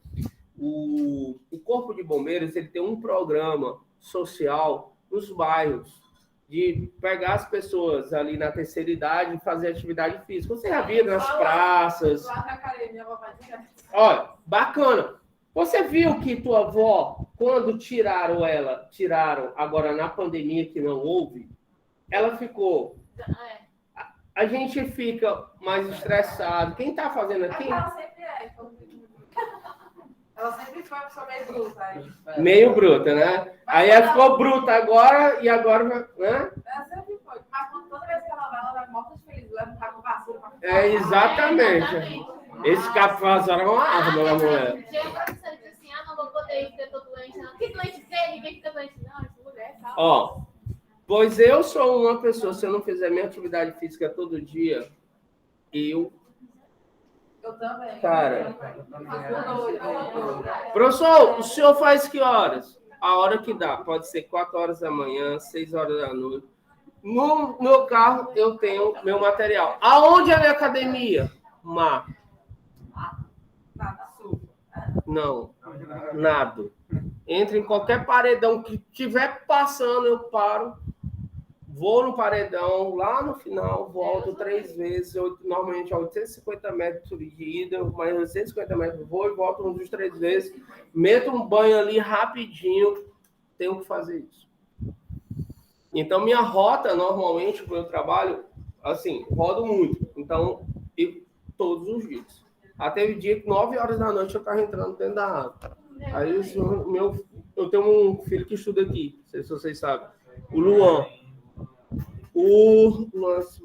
O Corpo de Bombeiros, ele tem um programa social nos bairros, de pegar as pessoas ali na terceira idade e fazer atividade física. Você já viu nas praças. Olha, bacana. Você viu que tua avó, quando tiraram agora na pandemia que não houve, ela ficou... A gente fica mais estressado. Quem está fazendo aqui... Ela sempre é. Ela sempre foi uma pessoa meio bruta. Aí. Meio bruta, né? Aí ela ficou bruta agora, e agora... Né? Ela sempre foi. Mas toda vez que ela vai morta de feliz, leva um carro com vassoura pra... Exatamente. Esse cabo vassoura é uma arma, né, mulher? Não vou poder ir, porque eu tô doente. Não. Que doente feio, ninguém fica doente. Não, essa mulher, tá? Ó, pois eu sou uma pessoa, se eu não fizer minha atividade física todo dia, eu também. Cara. Professor, o senhor faz que horas? A hora que dá. Pode ser 4 horas da manhã, 6 horas da noite. No meu carro, eu tenho meu material. Aonde é a minha academia? Mar. Não, nada. Entra em qualquer paredão que tiver passando, eu paro, vou no paredão, lá no final, volto 3 vezes, normalmente a 850 metros de ida, mais 850 metros, vou e volto uns 3 vezes, meto um banho ali rapidinho, tenho que fazer isso. Então, minha rota, normalmente, para o meu trabalho, assim, rodo muito, então, todos os dias. Até o dia que 9 horas da noite eu estava entrando dentro da água. Aí eu tenho um filho que estuda aqui, não sei se vocês sabem. O Luan. Nossa,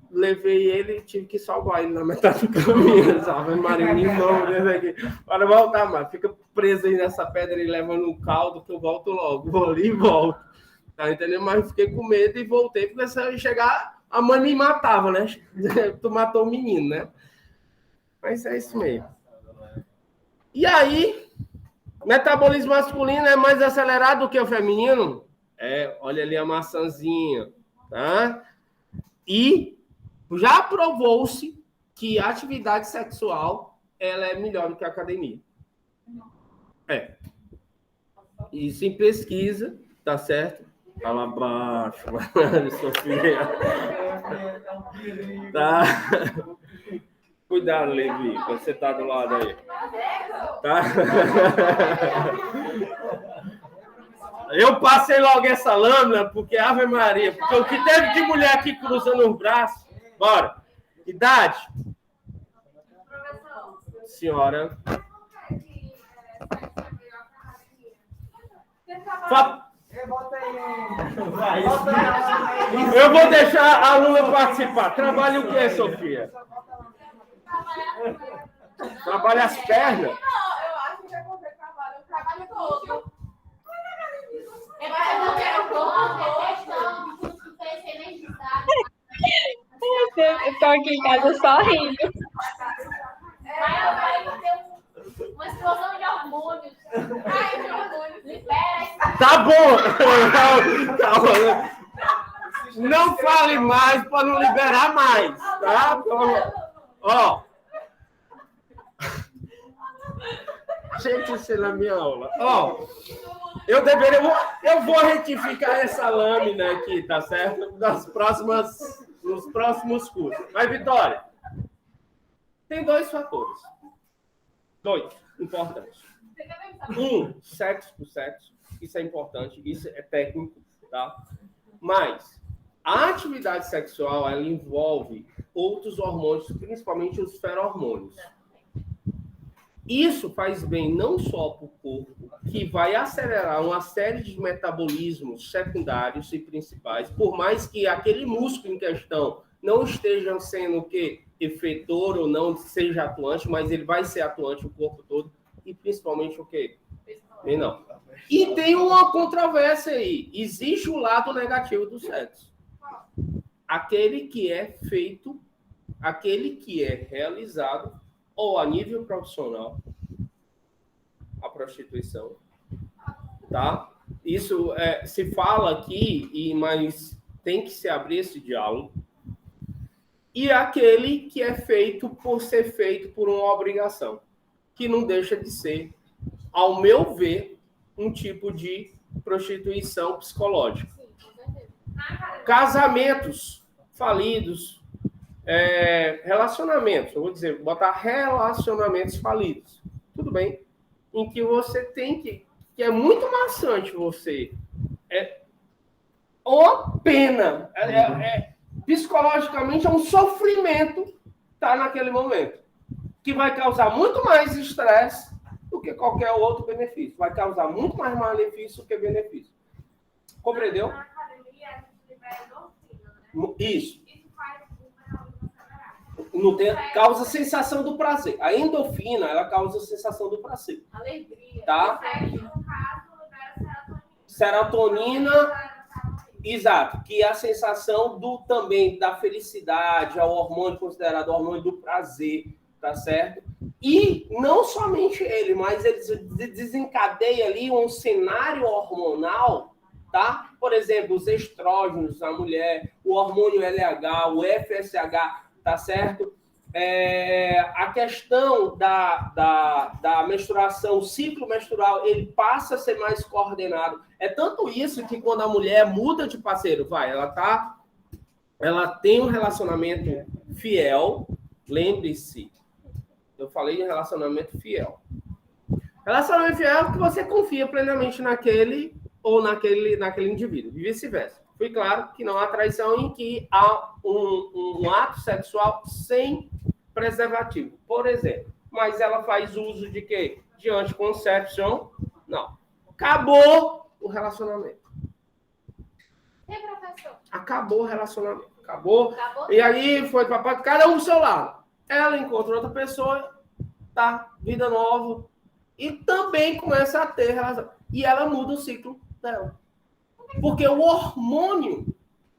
levei ele e tive que salvar ele na metade do caminho, sabe? Marinho, irmão, dentro aqui. Para voltar, mas fica preso aí nessa pedra e levando um caldo que eu volto logo. Vou ali e volto. Tá entendendo? Mas eu fiquei com medo e voltei, porque se eu chegar, a mãe me matava, né? Tu matou o menino, né? Mas é isso mesmo. E aí, metabolismo masculino é mais acelerado do que o feminino? Olha ali a maçãzinha, tá? E já provou-se que a atividade sexual ela é melhor do que a academia. Isso em pesquisa, tá certo? Fala abaixo, Sofia. Tá? Cuidado, Levi, quando você tá do lado aí. Tá? Eu passei logo essa lâmina, porque Ave Maria, porque o que teve de mulher aqui cruzando os braços. Bora. Idade? Senhora. Eu vou deixar a aluna participar. Trabalha o quê, Sofia? Trabalha as pernas? Não, eu acho que é você trabalha sabe todo. É porque eu quero uma questão de tudo que fez ser legislado. Eu tô aqui em casa só rindo. Vai ter uma explosão de hormônios. Ai, de hormônios. Libera isso. Tá bom! Calma. Não fale mais para não liberar mais, tá? Ó. Gente, isso é na minha aula. Ó. Eu vou retificar essa lâmina aqui, tá certo? Nos próximos cursos. Mas, Vitória, tem 2 fatores. 2 importantes. Sexo por sexo. Isso é importante, isso é técnico, tá? Mas a atividade sexual, ela envolve outros hormônios, principalmente os ferormônios. Isso faz bem não só para o corpo, que vai acelerar uma série de metabolismos secundários e principais, por mais que aquele músculo em questão não esteja sendo o quê? Efetor ou não seja atuante, mas ele vai ser atuante o corpo todo, e principalmente o quê? Não. E tem uma controvérsia aí. Existe o lado negativo do sexo. Aquele que é feito, aquele que é realizado ou a nível profissional, a prostituição, tá? Isso se fala aqui, mas tem que se abrir esse diálogo. E aquele que é feito por ser feito por uma obrigação, que não deixa de ser, ao meu ver, um tipo de prostituição psicológica. Casamentos falidos, relacionamentos, eu vou dizer, botar relacionamentos falidos, tudo bem, em que você tem que é muito maçante você, uma pena, psicologicamente é um sofrimento estar naquele momento, que vai causar muito mais estresse do que qualquer outro benefício, vai causar muito mais malefício do que benefício. Compreendeu? Na academia, a gente libera endorfina, né? Isso. Isso faz o metabolismo acelerar. Não tem, causa sensação do prazer. A endorfina, ela causa sensação do prazer. Alegria. Tá? O sexo, no caso, libera serotonina. Serotonina, exato, que é a sensação também da felicidade, é o hormônio considerado o hormônio do prazer, tá certo? E não somente ele, mas ele desencadeia ali um cenário hormonal, tá? Por exemplo, os estrógenos na mulher, o hormônio LH, o FSH, tá certo? A questão da menstruação, o ciclo menstrual, ele passa a ser mais coordenado. É tanto isso que quando a mulher muda de parceiro, ela tem um relacionamento fiel, lembre-se, eu falei de relacionamento fiel. Relacionamento fiel é que você confia plenamente naquele ou naquele indivíduo, e vice-versa. Foi claro que não há traição em que há um ato sexual sem preservativo, por exemplo. Mas ela faz uso de quê? De anticoncepção? Não. Acabou o relacionamento. E professor? Acabou o relacionamento. Acabou. E aí foi para cada um do seu lado. Ela encontra outra pessoa, tá? Vida nova. E também começa a ter relação. E ela muda o ciclo dela. Porque o hormônio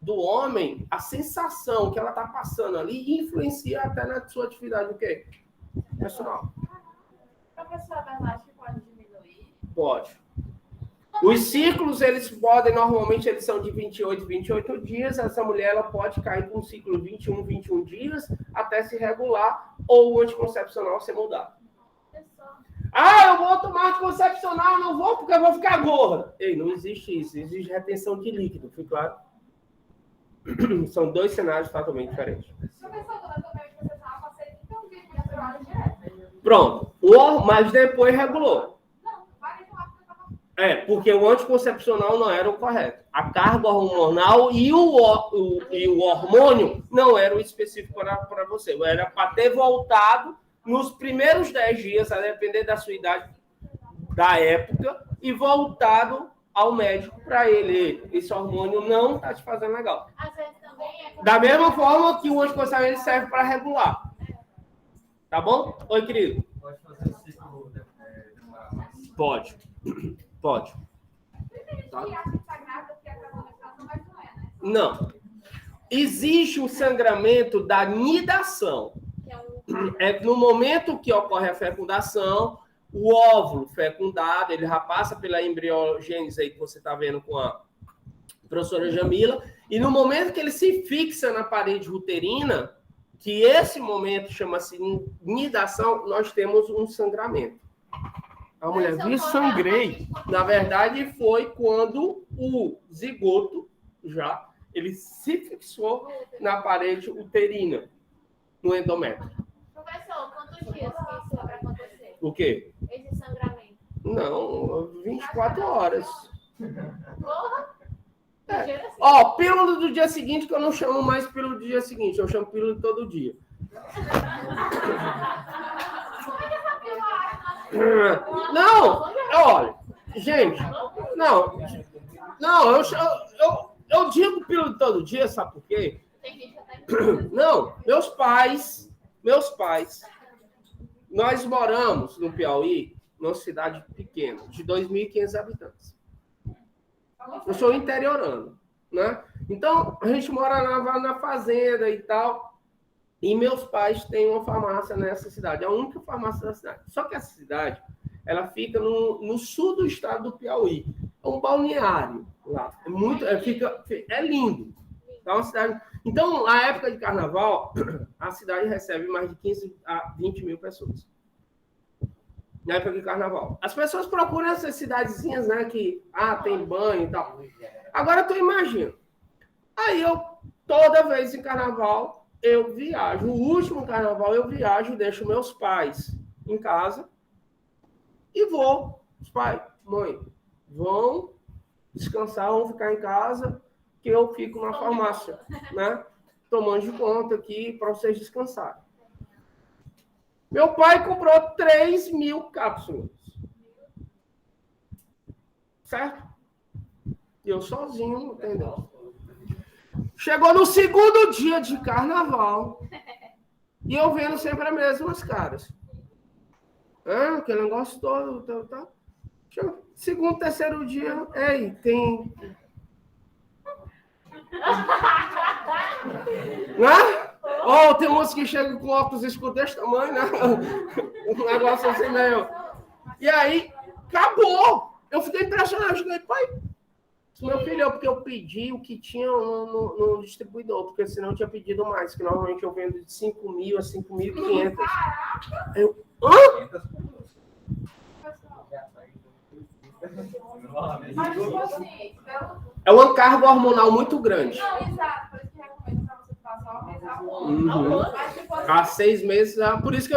do homem, a sensação que ela está passando ali, influencia até na sua atividade o quê? Personal. Professor, a verdade pode diminuir? Pode. Os ciclos, normalmente eles são de 28 dias. Essa mulher ela pode cair com um ciclo 21 dias até se regular ou o anticoncepcional ser mudado. Eu vou tomar anticoncepcional, não vou porque eu vou ficar gorda. Ei, não existe isso. Existe retenção de líquido, foi claro? São 2 cenários totalmente diferentes. Professor, quando eu tomei anticoncepcional, passei 21 dias de menstruação direto. Pronto. Mas depois regulou. Não, vai tomar porque eu tava... Porque o anticoncepcional não era o correto. A carga hormonal e o hormônio não era o específico para você. Era para ter voltado nos primeiros 10 dias, a depender da sua idade, da época, e voltado ao médico para ele. Esse hormônio não está te fazendo legal. Às vezes também é... Da mesma forma que o anticoncepcional serve para regular. Tá bom? Oi, querido. Pode fazer o ciclo demorar mais. Pode. Pode. Tá? Que acha que tá grávida porque acabou a menstruação, mas não é, né? Não. Existe o sangramento da nidação. Que é É no momento que ocorre a fecundação, o óvulo fecundado, ele já passa pela embriogênese aí que você está vendo com a professora Jamila, e no momento que ele se fixa na parede uterina, que esse momento chama-se nidação, nós temos um sangramento. A mulher viu, sangrei. Na verdade, foi quando o zigoto já ele se fixou na parede uterina, no endométrio. Professor, quantos dias que isso vai acontecer? O quê? Esse sangramento? Não, 24 horas. Porra! É. Ligeiro assim. Ó, pílula do dia seguinte, que eu não chamo mais pílula do dia seguinte, eu chamo pílula de todo dia. Não, olha, gente, não, eu digo pílula de todo dia, sabe por quê? Tem gente até Não, meus pais, nós moramos no Piauí, numa cidade pequena, de 2.500 habitantes. Eu sou interiorano, né? Então, a gente mora na fazenda e tal, e meus pais têm uma farmácia nessa cidade, a única farmácia da cidade. Só que essa cidade, ela fica no sul do estado do Piauí. É um balneário lá. É lindo. É uma cidade... Então, na época de carnaval, a cidade recebe mais de 15 a 20 mil pessoas. Na época de carnaval. As pessoas procuram essas cidadezinhas, né? Que, tem banho e tal. Agora, tu imagina. Aí, toda vez em carnaval, eu viajo. O último carnaval, eu viajo, deixo meus pais em casa e vou. Os pais, mãe, vão descansar, vão ficar em casa, que eu fico na farmácia, né? Tomando de conta aqui para vocês descansarem. Meu pai comprou 3.000 cápsulas. Certo? E eu sozinho, entendeu? Chegou no segundo dia de carnaval e eu vendo sempre as mesmas caras. Aquele negócio todo, tá. Segundo, terceiro dia, tem... Né? Tem uns que chegam com óculos escuros desse tamanho, né? Um negócio assim meio... E aí, acabou! Eu fiquei impressionado. Eu falei, pai, meu filho, porque eu pedi o que tinha no distribuidor, porque senão eu tinha pedido mais, que normalmente eu vendo de 5.000 a 5.500. Eu, Mas, tipo assim, é uma carga hormonal muito grande. não, exato, por isso que recomendo pra você passar uma vez ao ano. Uhum. Mas, tipo assim, Há 6 meses, por isso que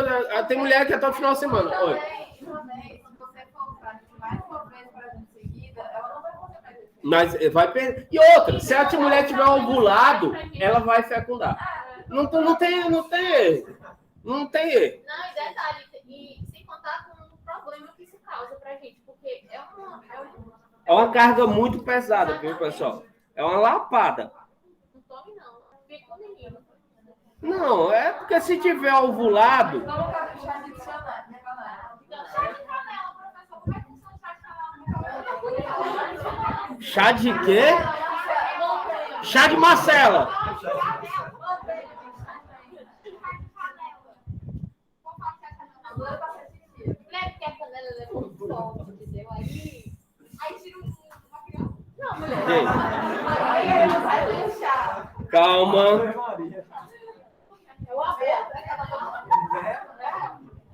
tem mulher que é todo final de semana. Oi. também, se você for usar mais uma vez, por exemplo, seguida, ela não vai fazer mais isso. Mas vai perder. E outra, se a mulher tiver ovulado, ela vai fecundar. Não tem erro. Não, e detalhe, e sem contar com o problema que isso causa pra gente, porque É uma carga muito pesada, viu, pessoal? É uma lapada. Não tome, não. Fica com o menino. Não, é porque se tiver ovulado... Vamos chá de canela. Então, chá de canela, professor. Como é que funciona o chá de canela? Chá de quê? Chá de Marcela. Mulher, porque a canela é muito forte, entendeu? Aí tira uma criança. Não, mulher. Gente, Aí ele vai deixar. calma. É o aberto, é aquela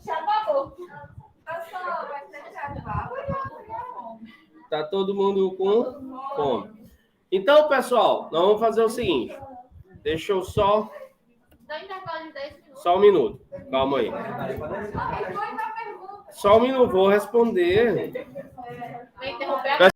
chá de babô. Pessoal, vai ser chá de babô. Tá todo mundo com fome. Então, pessoal, nós vamos fazer o seguinte. Deixa eu só... Dá intervalo de 10 minutos. Só um minuto. Calma aí. Só um minuto, vou responder. Vai interromper a